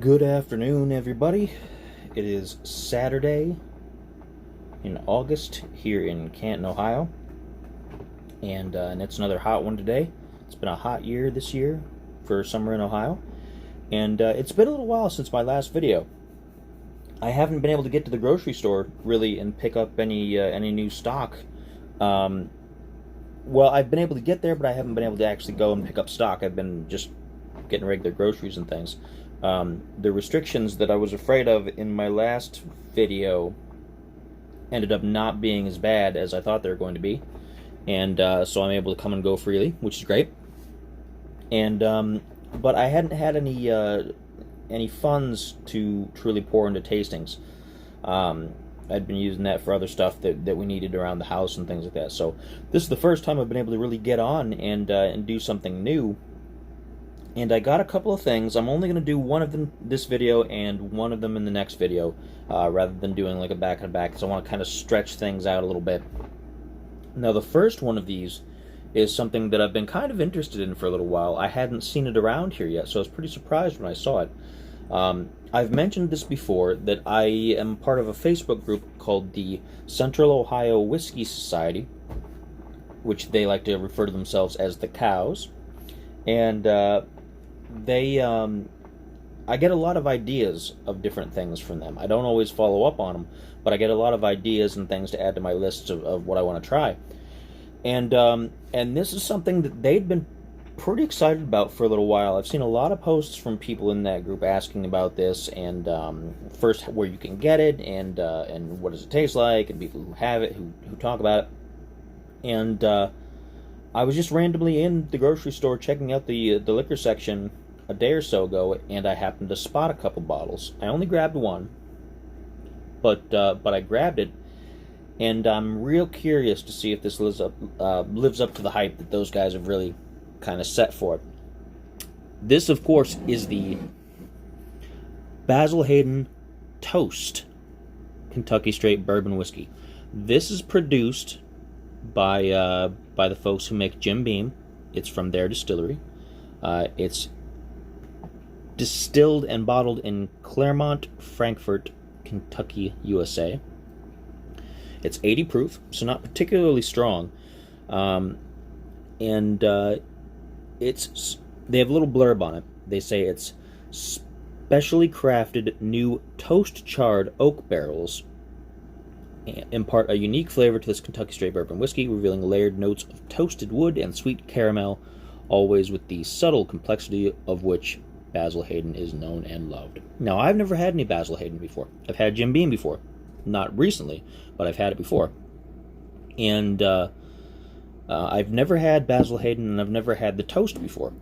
Good afternoon, everybody. It is Saturday in August here in Canton, Ohio, and it's another hot one today. It's been a hot year this year for summer in Ohio, and it's been a little while since my last video. I haven't been able to get to the grocery store really and pick up any new stock. Well, I've been able to get there, but I haven't been able to actually go and pick up stock. I've been just getting regular groceries and things. The restrictions that I was afraid of in my last video ended up not being as bad as I thought they were going to be, and so I'm able to come and go freely, which is great. And but I hadn't had any funds to truly pour into tastings. I'd been using that for other stuff that we needed around the house and things like that. So this is the first time I've been able to really get on and do something new. And I got a couple of things. I'm only going to do one of them this video and one of them in the next video, rather than doing like a back-to-back, because I want to kind of stretch things out a little bit. Now, the first one of these is something that I've been kind of interested in for a little while. I hadn't seen it around here yet, so I was pretty surprised when I saw it. I've mentioned this before, that I am part of a Facebook group called the Central Ohio Whiskey Society, which they like to refer to themselves as the Cows. And I get a lot of ideas of different things from them. I don't always follow up on them, but I get a lot of ideas and things to add to my list of what I want to try. And this is something that they'd been pretty excited about for a little while. I've seen a lot of posts from people in that group asking about this, and first where you can get it, and what does it taste like, and people who have it, who talk about it. And I was just randomly in the grocery store checking out the liquor section a day or so ago, and I happened to spot a couple bottles. I only grabbed one, but I grabbed it, and I'm real curious to see if this lives up to the hype that those guys have really kind of set for it. This, of course, is the Basil Hayden Toast Kentucky Straight Bourbon Whiskey. This is produced by the folks who make Jim Beam. It's from their distillery. It's distilled and bottled in Claremont, Frankfort, Kentucky, USA. It's 80 proof, so not particularly strong. They have a little blurb on it. They say it's specially crafted new toast-charred oak barrels impart a unique flavor to this Kentucky Straight Bourbon Whiskey, revealing layered notes of toasted wood and sweet caramel, always with the subtle complexity of which Basil Hayden is known and loved. Now, I've never had any Basil Hayden before. I've had Jim Beam before. Not recently, but I've had it before. And I've never had Basil Hayden, and I've never had the toast before.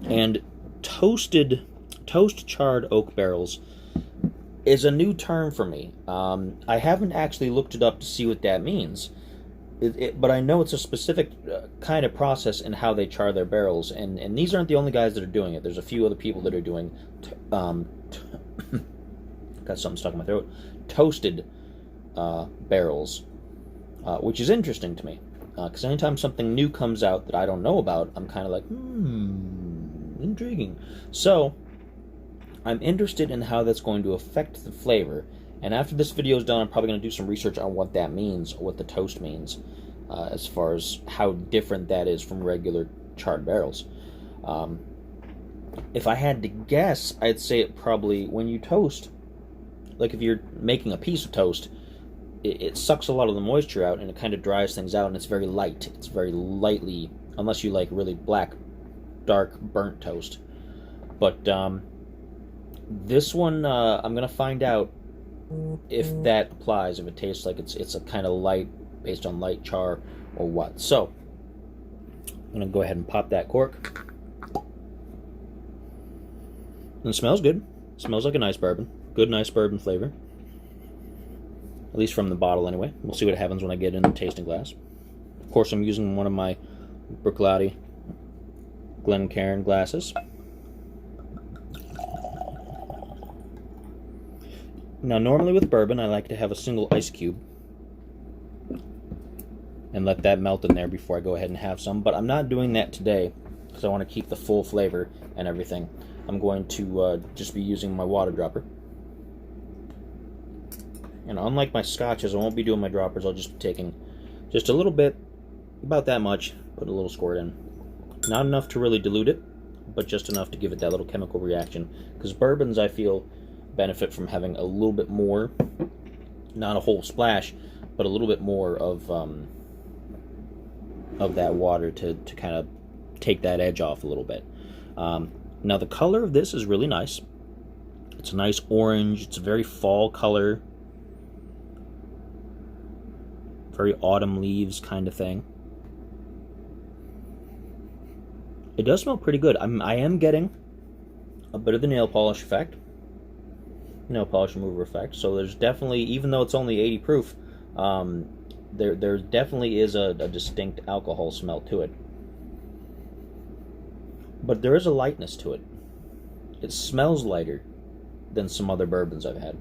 And toast-charred oak barrels is a new term for me. I haven't actually looked it up to see what that means, but I know it's a specific kind of process in how they char their barrels, and these aren't the only guys that are doing it. There's a few other people that are doing got something stuck in my throat, toasted barrels, which is interesting to me, because anytime something new comes out that I don't know about, I'm kind of like, intriguing. So I'm interested in how that's going to affect the flavor, and after this video is done, I'm probably going to do some research on what that means, or what the toast means, as far as how different that is from regular charred barrels. If I had to guess, I'd say it probably, when you toast, like if you're making a piece of toast, it sucks a lot of the moisture out, and it kind of dries things out, and it's very light. It's very lightly, unless you like really black, dark, burnt toast. But this one, I'm going to find out if that applies, if it tastes like it's a kind of light, based on light char, or what. So, I'm going to go ahead and pop that cork. And it smells good. It smells like a nice bourbon. Good, nice bourbon flavor. At least from the bottle, anyway. We'll see what happens when I get it in the tasting glass. Of course, I'm using one of my Bruichladdich Glencairn glasses. Now, normally with bourbon, I like to have a single ice cube and let that melt in there before I go ahead and have some, but I'm not doing that today because I want to keep the full flavor and everything. I'm going to just be using my water dropper. And unlike my scotches, I won't be doing my droppers. I'll just be taking just a little bit, about that much, put a little squirt in. Not enough to really dilute it, but just enough to give it that little chemical reaction. Because bourbons, I feel, benefit from having a little bit more, not a whole splash, but a little bit more of that water to kind of take that edge off a little bit. Now the color of this is really nice. It's a nice orange. It's a very fall color. Very autumn leaves kind of thing. It does smell pretty good. I am getting a bit of the nail polish effect. Nail polish remover effect. So there's definitely, even though it's only 80 proof, there definitely is a distinct alcohol smell to it. But there is a lightness to it. It smells lighter than some other bourbons I've had.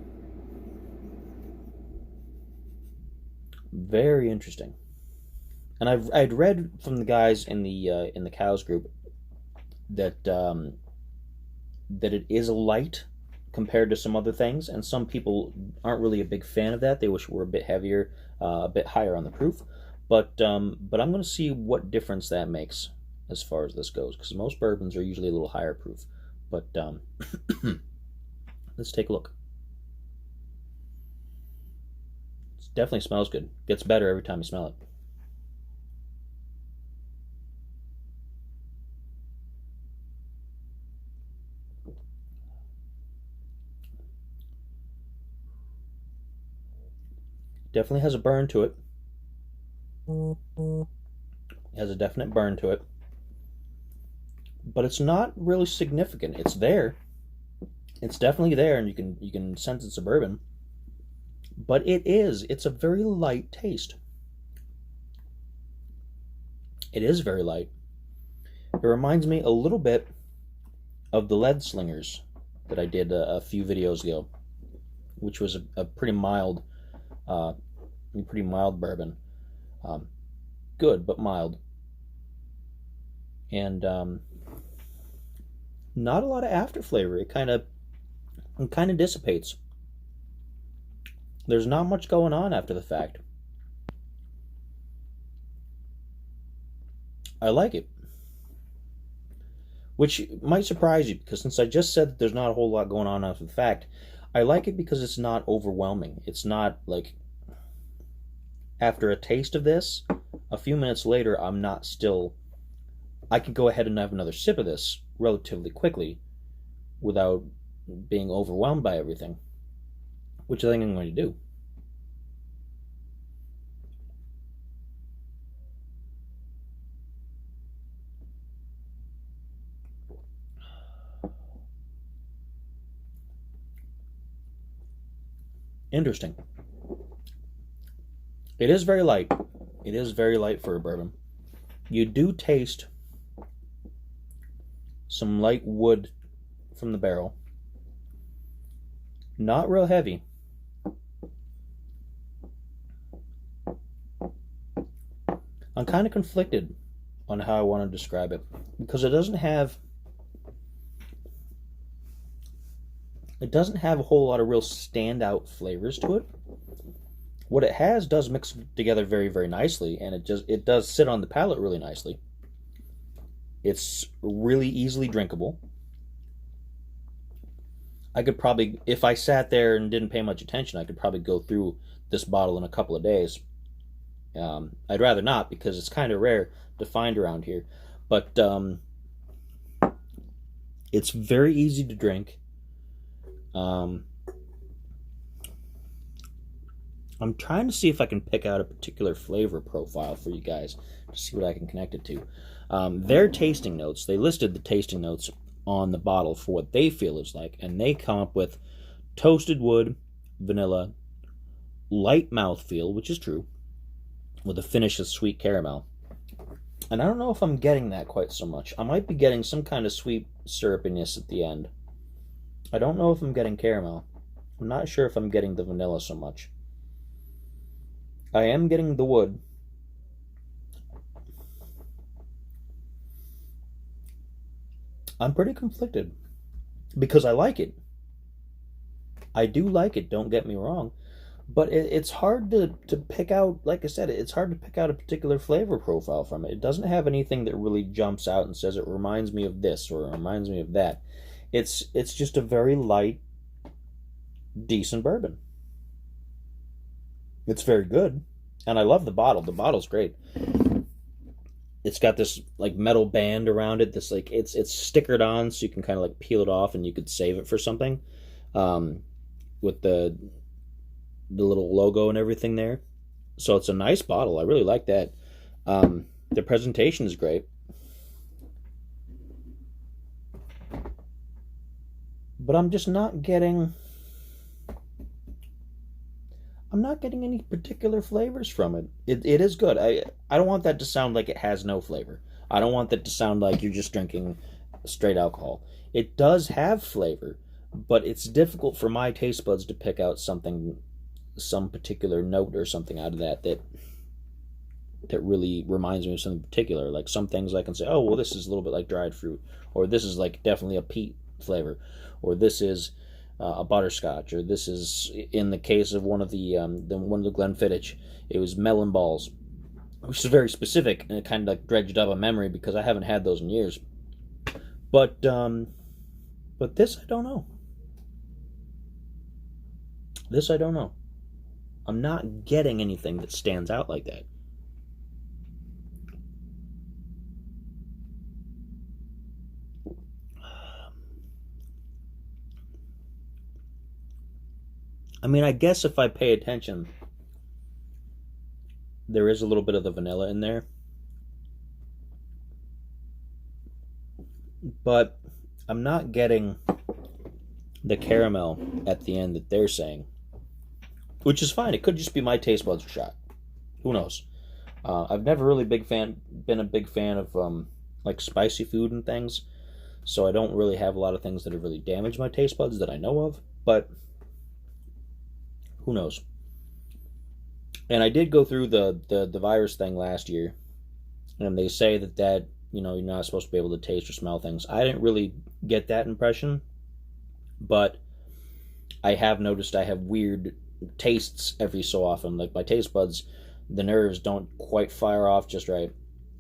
Very interesting. And I'd read from the guys in the cows group that that it is light compared to some other things, and some people aren't really a big fan of that. They wish it were a bit heavier, a bit higher on the proof. But I'm going to see what difference that makes as far as this goes, because most bourbons are usually a little higher proof. But let's take a look. It definitely smells good. Gets better every time you smell it. Definitely has a burn to it. It has a definite burn to it. But it's not really significant. It's there. It's definitely there, and you can sense it's a bourbon. But it's a very light taste. It is very light. It reminds me a little bit of the Lead Slingers that I did a few videos ago, which was a pretty mild bourbon. Good, but mild. And not a lot of after flavor. It kind of dissipates. There's not much going on after the fact. I like it. Which might surprise you, because since I just said that there's not a whole lot going on after the fact, I like it because it's not overwhelming. It's not like, after a taste of this, a few minutes later, I could go ahead and have another sip of this relatively quickly without being overwhelmed by everything, which I think I'm going to do. Interesting. It is very light. It is very light for a bourbon. You do taste some light wood from the barrel. Not real heavy. I'm kind of conflicted on how I want to describe it, because it doesn't have a whole lot of real standout flavors to it. What it has does mix together very, very nicely, and it does sit on the palate really nicely. It's really easily drinkable. I could probably, if I sat there and didn't pay much attention, I could probably go through this bottle in a couple of days. I'd rather not, because it's kind of rare to find around here. But it's very easy to drink. I'm trying to see if I can pick out a particular flavor profile for you guys to see what I can connect it to. Their tasting notes, they listed the tasting notes on the bottle for what they feel it's like, and they come up with toasted wood, vanilla, light mouthfeel, which is true, with a finish of sweet caramel. And I don't know if I'm getting that quite so much. I might be getting some kind of sweet syrupiness at the end. I don't know if I'm getting caramel. I'm not sure if I'm getting the vanilla so much. I am getting the wood. I'm pretty conflicted. because I like it. I do like it, don't get me wrong. But it's hard to pick out, like I said, it's hard to pick out a particular flavor profile from it. It doesn't have anything that really jumps out and says it reminds me of this or it reminds me of that. It's just a very light, decent bourbon. It's very good. And I love the bottle. The bottle's great. It's got this like metal band around it. This like it's stickered on, so you can kind of like peel it off and you could save it for something. With the little logo and everything there. So it's a nice bottle. I really like that. The presentation is great. But I'm just not getting any particular flavors from it. It is good. I don't want that to sound like it has no flavor. I don't want that to sound like you're just drinking straight alcohol. It does have flavor, but it's difficult for my taste buds to pick out some particular note or something out of that really reminds me of something particular. Like some things I can say, oh, well, this is a little bit like dried fruit, or this is like definitely a peat flavor, or this is a butterscotch, or this is, in the case of one of the Glenfiddich, it was melon balls, which is very specific, and it kind of like dredged up a memory because I haven't had those in years. But this I don't know. This I don't know. I'm not getting anything that stands out like that. I mean, I guess if I pay attention, there is a little bit of the vanilla in there. But I'm not getting the caramel at the end that they're saying. Which is fine. It could just be my taste buds are shot. Who knows? I've never really been a big fan of like spicy food and things. So I don't really have a lot of things that have really damaged my taste buds that I know of. But who knows? And I did go through the virus thing last year, and they say that you're not supposed to be able to taste or smell things. I didn't really get that impression, but I have noticed I have weird tastes every so often. Like my taste buds, the nerves don't quite fire off just right.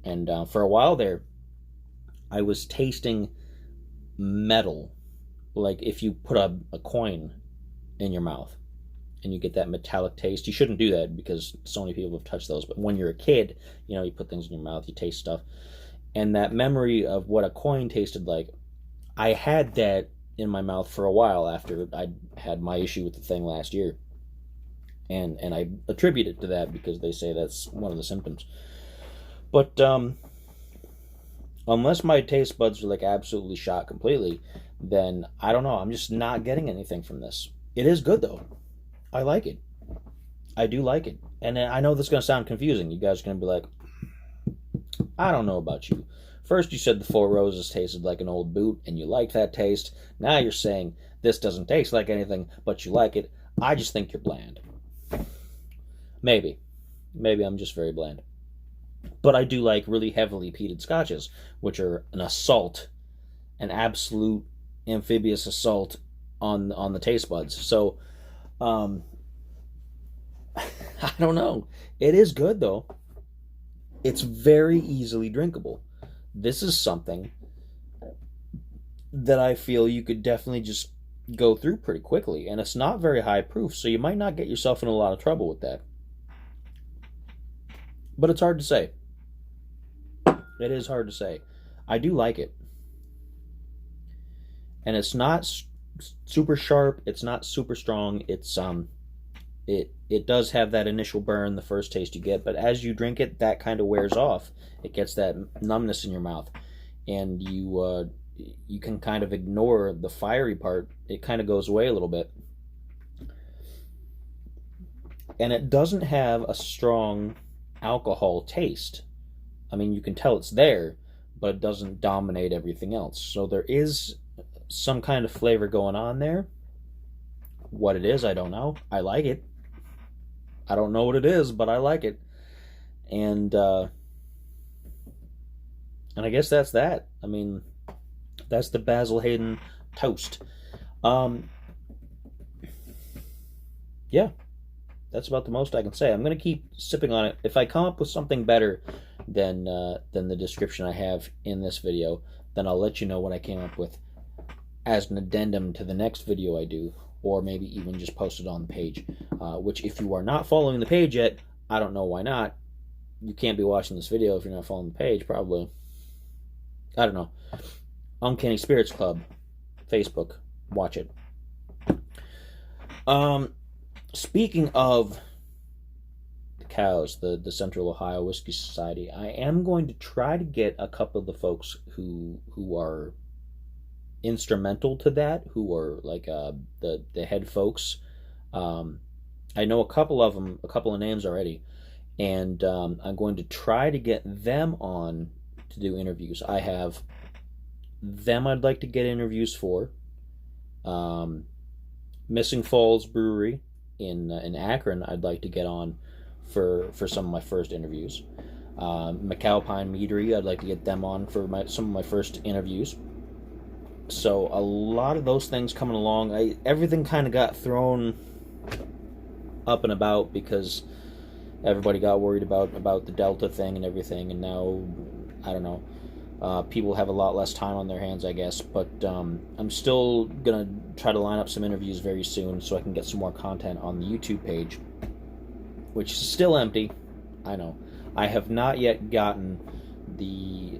And for a while there, I was tasting metal, like if you put a coin in your mouth and you get that metallic taste. You shouldn't do that because so many people have touched those. But when you're a kid, you put things in your mouth, you taste stuff. And that memory of what a coin tasted like, I had that in my mouth for a while after I had my issue with the thing last year. And I attribute it to that because they say that's one of the symptoms. But unless my taste buds are like absolutely shot completely, then I don't know. I'm just not getting anything from this. It is good though. I like it. I do like it. And I know this is going to sound confusing. You guys are going to be like, I don't know about you. First you said the Four Roses tasted like an old boot and you liked that taste. Now you're saying this doesn't taste like anything, but you like it. I just think you're bland. Maybe I'm just very bland. But I do like really heavily peated scotches, which are an assault, an absolute amphibious assault on the taste buds. So, I don't know. It is good though. It's very easily drinkable. This is something that I feel you could definitely just go through pretty quickly, and it's not very high proof, so you might not get yourself in a lot of trouble with that. But it's hard to say. It is hard to say. I do like it. And it's not super sharp, it's not super strong. It's it does have that initial burn, the first taste you get, but as you drink it, that kind of wears off. It gets that numbness in your mouth, and you can kind of ignore the fiery part. It kind of goes away a little bit. And it doesn't have a strong alcohol taste. I mean, you can tell it's there, but it doesn't dominate everything else. So there is some kind of flavor going on there. What it is, I don't know. I like it. I don't know what it is, but I like it. And I guess that's that. I mean, that's the Basil Hayden toast. Yeah, that's about the most I can say. I'm going to keep sipping on it. If I come up with something better than the description I have in this video, then I'll let you know what I came up with as an addendum to the next video I do, or maybe even just post it on the page. Which, if you are not following the page yet, I don't know why not. You can't be watching this video if you're not following the page, probably. I don't know. Uncanny Spirits Club, Facebook. Watch it. Speaking of the cows, the Central Ohio Whiskey Society, I am going to try to get a couple of the folks who are instrumental to that, who are like the head folks. I know a couple of them, a couple of names already, and I'm going to try to get them on to do interviews. I have them I'd like to get interviews for. Missing Falls Brewery in Akron I'd like to get on for some of my first interviews. McAlpine Meadery, I'd like to get them on for some of my first interviews. So a lot of those things coming along. Everything kind of got thrown up and about because everybody got worried about the Delta thing and everything, and now, I don't know, people have a lot less time on their hands, I guess, but I'm still going to try to line up some interviews very soon so I can get some more content on the YouTube page, which is still empty, I know. I have not yet gotten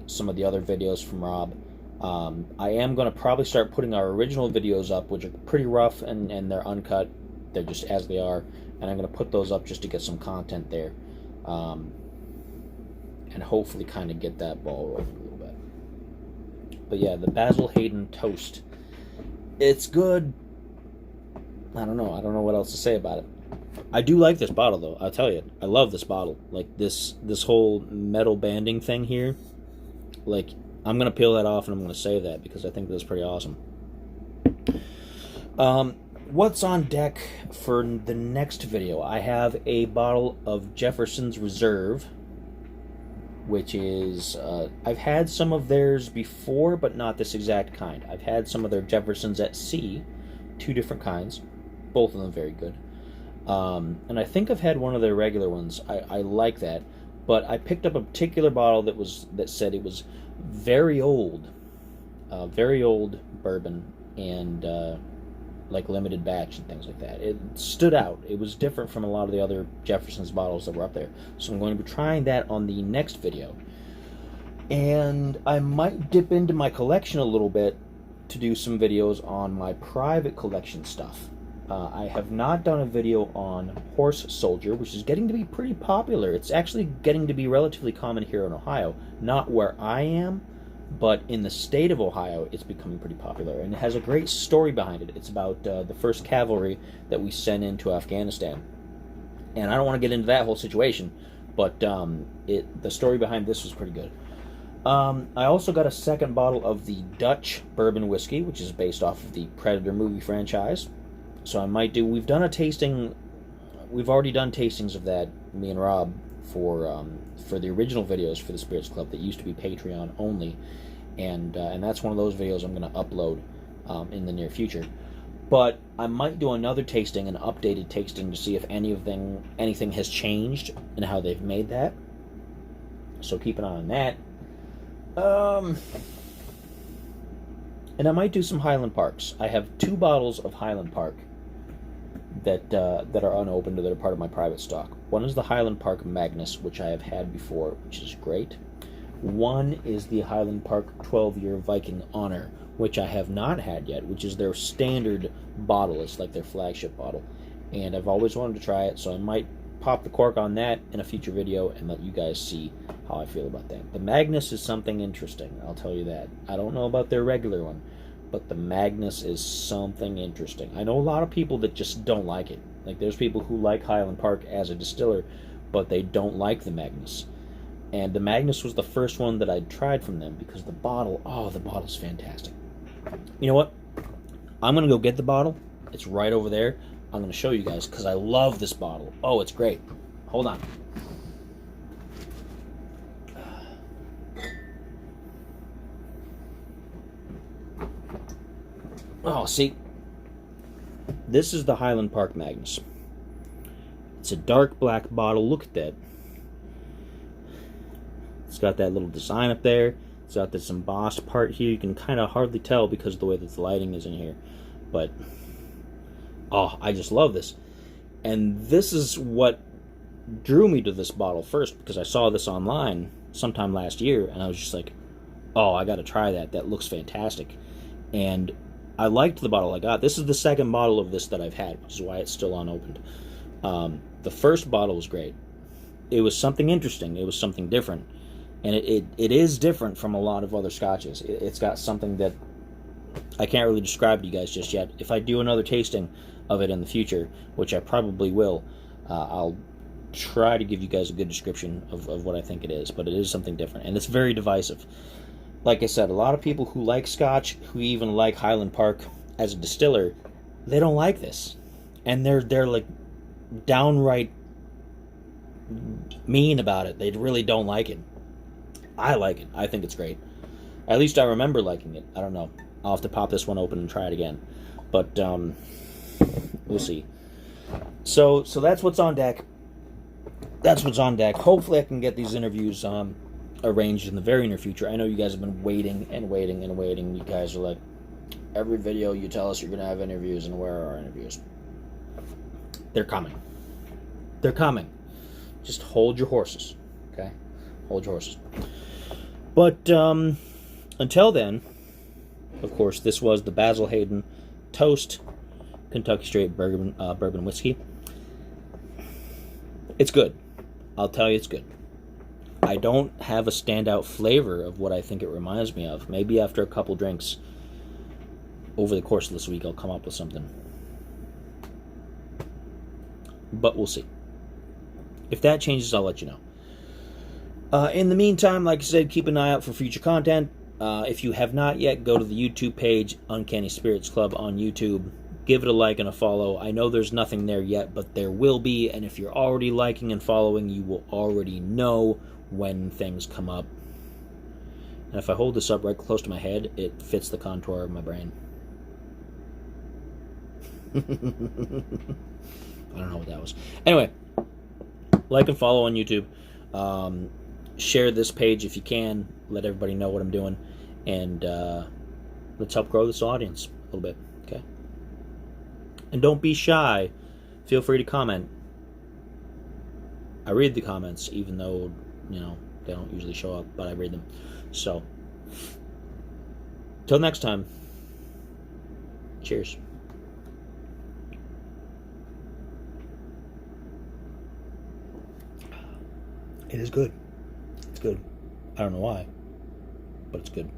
some of the other videos from Rob. I am going to probably start putting our original videos up, which are pretty rough and they're uncut. They're just as they are, and I'm going to put those up just to get some content there, and hopefully kind of get that ball rolling a little bit. But yeah, the Basil Hayden toast, it's good. I don't know what else to say about it. I do like this bottle, though. I'll tell you, I love this bottle. Like this whole metal banding thing here. Like, I'm gonna peel that off and I'm gonna save that because I think that's pretty awesome. What's on deck for the next video? I have a bottle of Jefferson's Reserve, which is, I've had some of theirs before, but not this exact kind. I've had some of their Jeffersons at Sea, 2 different kinds, both of them very good. And I think I've had one of their regular ones. I like that, but I picked up a particular bottle that said it was very old bourbon, and like limited batch and things like that. It stood out. It was different from a lot of the other Jefferson's bottles that were up there. So I'm going to be trying that on the next video. And I might dip into my collection a little bit to do some videos on my private collection stuff. I have not done a video on Horse Soldier, which is getting to be pretty popular. It's actually getting to be relatively common here in Ohio. Not where I am, but in the state of Ohio, it's becoming pretty popular. And it has a great story behind it. It's about the 1st Cavalry that we sent into Afghanistan. And I don't want to get into that whole situation, but the story behind this was pretty good. I also got a second bottle of the Dutch bourbon whiskey, which is based off of the Predator movie franchise. So I might do. We've done a tasting. We've already done tastings of that, me and Rob, for the original videos for the Spirits Club that used to be Patreon only, and that's one of those videos I'm going to upload in the near future. But I might do another tasting, an updated tasting, to see if anything has changed and how they've made that. So keep an eye on that. And I might do some Highland Parks. I have 2 bottles of Highland Park that are unopened, that are part of my private stock. One is the Highland Park Magnus, which I have had before, which is great. One is the Highland Park 12-year Viking Honor, which I have not had yet, which is their standard bottle. It's like their flagship bottle. And I've always wanted to try it, so I might pop the cork on that in a future video and let you guys see how I feel about that. The Magnus is something interesting, I'll tell you that. I don't know about their regular one, but the Magnus is something interesting. I know a lot of people that just don't like it. Like, there's people who like Highland Park as a distiller, but they don't like the Magnus. And the Magnus was the first one that I'd tried from them because the bottle's fantastic. You know what? I'm going to go get the bottle. It's right over there. I'm going to show you guys because I love this bottle. Oh, it's great. Hold on. Oh, see, this is the Highland Park Magnus. It's a dark black bottle. Look at that. It's got that little design up there. It's got this embossed part here. You can kind of hardly tell because of the way that the lighting is in here. But, oh, I just love this. And this is what drew me to this bottle first, because I saw this online sometime last year, and I was just like, oh, I got to try that. That looks fantastic. And I liked the bottle I got. This is the second bottle of this that I've had, which is why it's still unopened. The first bottle was great. It was something interesting. It was something different. And it is different from a lot of other scotches. It's got something that I can't really describe to you guys just yet. If I do another tasting of it in the future, which I probably will, I'll try to give you guys a good description of what I think it is. But it is something different. And it's very divisive. Like I said, a lot of people who like Scotch, who even like Highland Park as a distiller, they don't like this. And they're like downright mean about it. They really don't like it. I like it. I think it's great. At least I remember liking it. I don't know. I'll have to pop this one open and try it again. But we'll see. So that's what's on deck. That's what's on deck. Hopefully I can get these interviews arranged in the very near future. I know you guys have been waiting and waiting and waiting. You guys are like, every video you tell us you're going to have interviews, and where are our interviews? They're coming. They're coming. Just hold your horses. Okay? Hold your horses. But until then, of course, this was the Basil Hayden Toast Kentucky Straight Bourbon Whiskey. It's good. I'll tell you, it's good. I don't have a standout flavor of what I think it reminds me of. Maybe after a couple drinks over the course of this week, I'll come up with something. But we'll see. If that changes, I'll let you know. In the meantime, like I said, keep an eye out for future content. If you have not yet, go to the YouTube page, Uncanny Spirits Club on YouTube. Give it a like and a follow. I know there's nothing there yet, but there will be. And if you're already liking and following, you will already know when things come up. And if I hold this up right close to my head, it fits the contour of my brain. I don't know what that was. Anyway, like and follow on YouTube. Share this page if you can. Let everybody know what I'm doing. And let's help grow this audience a little bit. Okay? And don't be shy. Feel free to comment. I read the comments, even though, you know, they don't usually show up, but I read them. So, till next time, cheers. It is good. It's good. I don't know why, but it's good.